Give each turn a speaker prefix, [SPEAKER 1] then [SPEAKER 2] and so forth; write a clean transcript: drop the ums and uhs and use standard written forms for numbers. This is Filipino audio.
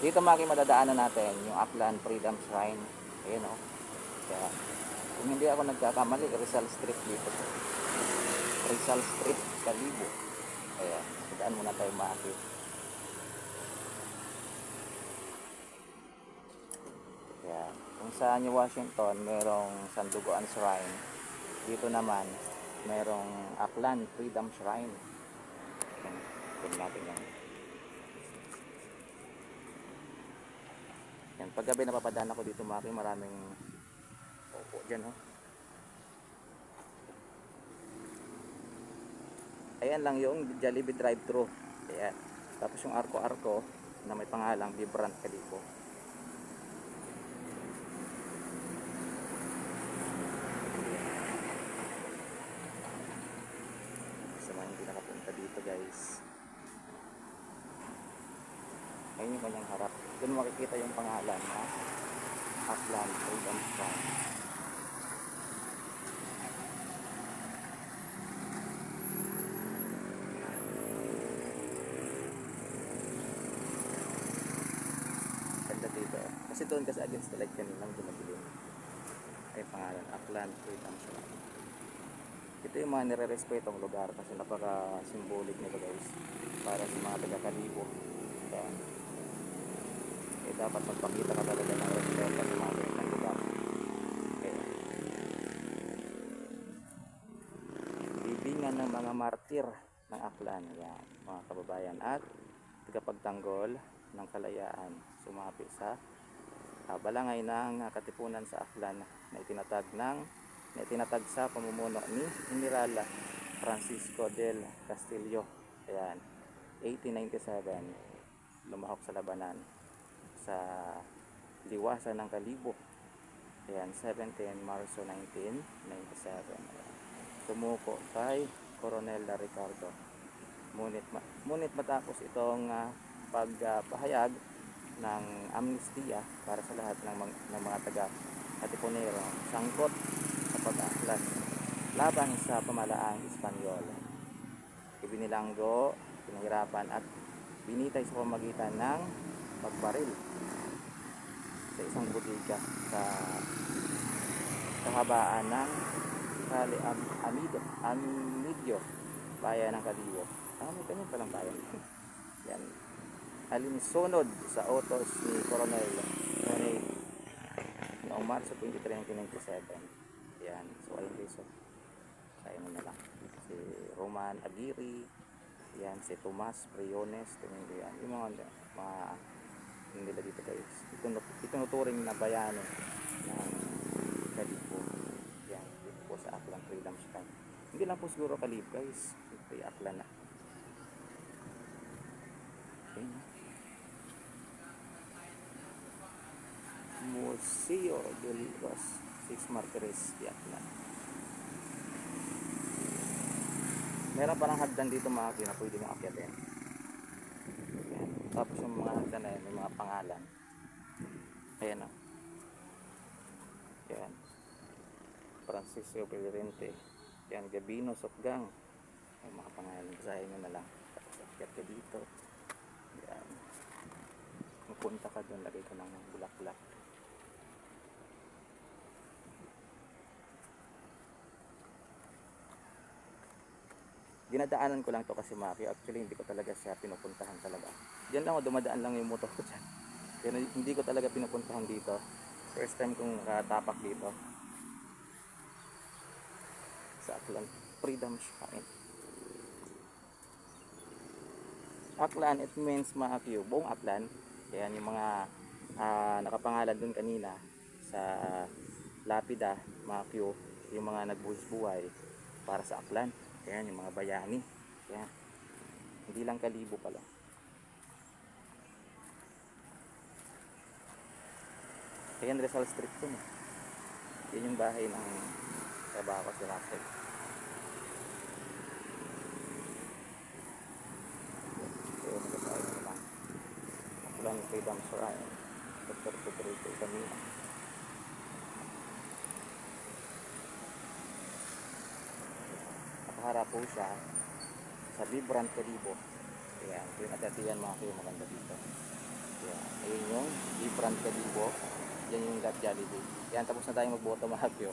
[SPEAKER 1] Dito maki madadaanan natin yung Aklan Freedom Shrine. Ayan o. Kaya, kung hindi ako nagkakamali, Rizal Street dito. Rizal Street, Kalibo. Ayan, daan muna tayo maki. Ayan, kung sa New Washington, merong Sanduguan Shrine. Dito naman, merong Aklan Freedom Shrine. Ayan, tingnan natin yan. Yan, paggabi napapadaan ako dito maki, maraming opo dyan oh. Ayan lang yung Jollibee drive-thru. Ayan. Tapos yung arko-arko na may pangalang Vibrant Kalibo. Sa mga hindi nakapunta dito guys. Ayun yung kanyang harap. Doon makikita yung pangalan na Aklan Freedom Shrine. Ganda dito. Kasi doon kasi against the light kaninang dumadilim. Ay pangalan, Aklan Freedom Shrine. Ito yung mga nire-respetong lugar kasi napaka-symbolic nito guys. Para sa mga taga-Kalibo. Kaya, dapat magpakita ka talaga ng respeto sa mga ganitong lugar. Kaya, libingan ng mga martir ng Aklan. Yan, mga kababayan. At tagapagtanggol ng kalayaan. Sumapi sa balangay ng katipunan sa Aklan na itinatag sa pamumuno ni General Francisco del Castillo. Ayan, 1897 lumahok sa labanan sa liwasan ng Kalibo. Ayan, 17 Marso 1997. Sumuko kay Coronel Ricardo. Ngunit matapos itong pagpahayag ng amnestia para sa lahat ng mga taga-Katipunero sangkot sa pag-aklas laban sa pamalaang Espanyol. Ibinilanggo, pinahirapan at binitay sa pamagitan ng pagbaril sa isang butika sa kahabaan ng Calle Amidio, bayan ng Kalibo. May ganyan palang bayan. Yan. Alinsunod sa utos ni Coronel noong Marso 23, 1997. Yan. So ayun guys. Kaya mo na lang. Si Roman Aguirre. Yan. Si Tomas Briones. Yan. Yung mga nila dito guys. Itinuturing na bayani ng Kalibo. Yan. Dito po sa Aklan Freedom Shrine. Hindi lang po siguro Kalibo guys. Ito yung Aklan na. Okay. Museo de los Six Martires di Aklan. Meron parang hagdan dito mga na pwede mong akyatin. Ayan. Tapos yung mga hagdan na yan, may mga pangalan. Ayan o. Ayan. Francisco Pellerente. Ayan, Gabino Sotgang. May mga pangalan. Basahin nyo na lang. Tapos akyat ka dito. Ayan. Mapunta ka doon, lagay ka ng bulaklak. Dinadaanan ko lang to kasi maki. Actually hindi ko talaga siya pinupuntahan talaga. Diyan lang ako, dumadaan lang yung motor ko dyan. Kaya hindi ko talaga pinupuntahan dito. First time kong nakatapak dito sa Aklan Freedom Shrine. Aklan, it means maki, buong Aklan. Kaya yung mga nakapangalan dun kanina sa lapida, maki, yung mga nagbuhis-buhay para sa Aklan. Ayan, yung mga bayani. Ayan. Hindi lang Kalibo pala. Ayan, Rizal Street to. Yan yung bahay ng trabaho ko sa Russell. So, nagkasabi na lang. Aklan Freedom Shrine. Dr. Pedrito Camila. Nakaharap po siya sa Vibrant Kalibo. Ayan, yung atatiyan mga kayo maganda dito. Ayan, ayun Gibran Calibo. Yan yung Gat Jollibee. Yan, tapos na tayong magboto mga hapyo.